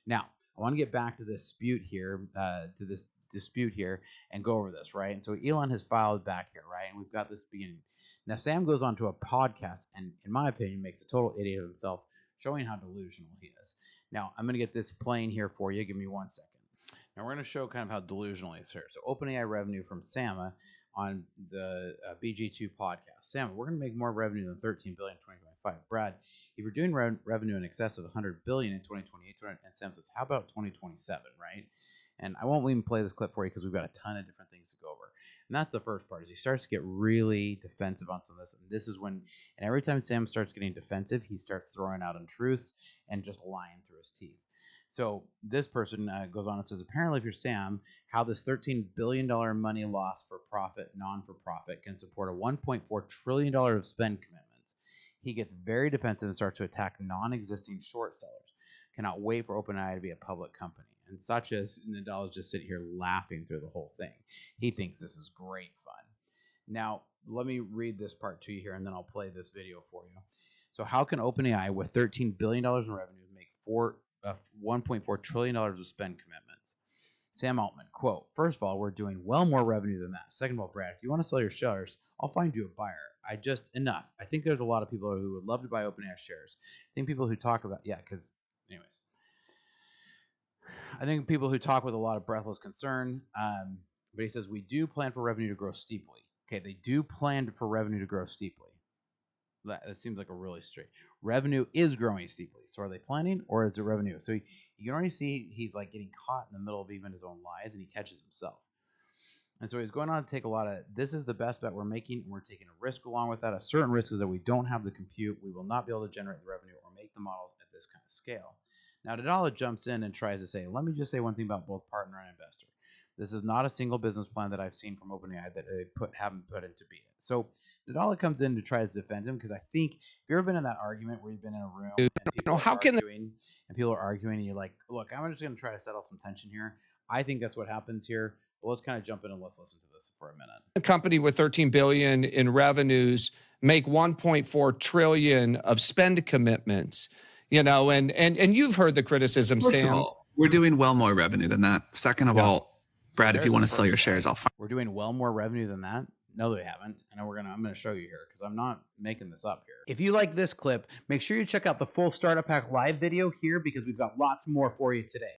Now, I want to get back to this dispute here and go over this, right? And so Elon has filed back here, right? And we've got this beginning. Now, Sam goes on to a podcast and, in my opinion, makes a total idiot of himself, showing how delusional he is. Now, I'm going to get this playing here for you. Give me 1 second. Now, we're going to show kind of how delusional he is here. So, OpenAI revenue from Sam on the BG2 podcast. Sam, we're going to make more revenue than $13 billion in 2025. Brad, if you're doing revenue in excess of $100 billion in 2028, and Sam says, how about 2027, right? And I won't even play this clip for you because we've got a ton of different things to go over. And that's the first part, is he starts to get really defensive on some of this. And this is when, and every time Sam starts getting defensive, he starts throwing out untruths and just lying through his teeth. So this person goes on and says, apparently if you're Sam, how this $13 billion money loss for profit, non-for-profit, can support a $1.4 trillion of spend commitments. He gets very defensive and starts to attack non-existing short sellers. Cannot wait for OpenAI to be a public company. And such as Nadella is just sitting here laughing through the whole thing. He thinks this is great fun. Now, let me read this part to you here, and then I'll play this video for you. So how can OpenAI, with $13 billion in revenue, make $1.4 trillion of spend commitments? Sam Altman, quote, first of all, we're doing well more revenue than that. Second of all, Brad, if you want to sell your shares, I'll find you a buyer. Enough. I think there's a lot of people who would love to buy OpenAI shares. I think people who talk about, anyways. I think people who talk with a lot of breathless concern, but he says, we do plan for revenue to grow steeply. Okay, they do plan for revenue to grow steeply. That seems like a really straight. Revenue is growing steeply. So are they planning, or is it revenue? So you can already see he's like getting caught in the middle of even his own lies, and he catches himself. And so he's going on to take a lot of, this is the best bet we're making, and we're taking a risk along with that. A certain risk is that we don't have the compute. We will not be able to generate the revenue or make the models at this kind of scale. Now, Nadella jumps in and tries to say, let me just say one thing about both partner and investor. This is not a single business plan that I've seen from OpenAI that they haven't put into being. So Nadella comes in to try to defend him, because I think if you've ever been in that argument where you've been in a room and people are arguing and you're like, look, I'm just going to try to settle some tension here. I think that's what happens here. But let's kind of jump in and let's listen to this for a minute. A company with $13 billion in revenues make $1.4 trillion of spend commitments. You know, and you've heard the criticism, First Sam. of all, we're doing well more revenue than that. Second of all, Brad, if you want to sell your shares, I'll find. We're doing well more revenue than that. No, they haven't. And I'm going to show you here, because I'm not making this up here. If you like this clip, make sure you check out the full Startup Hack Live video here, because we've got lots more for you today.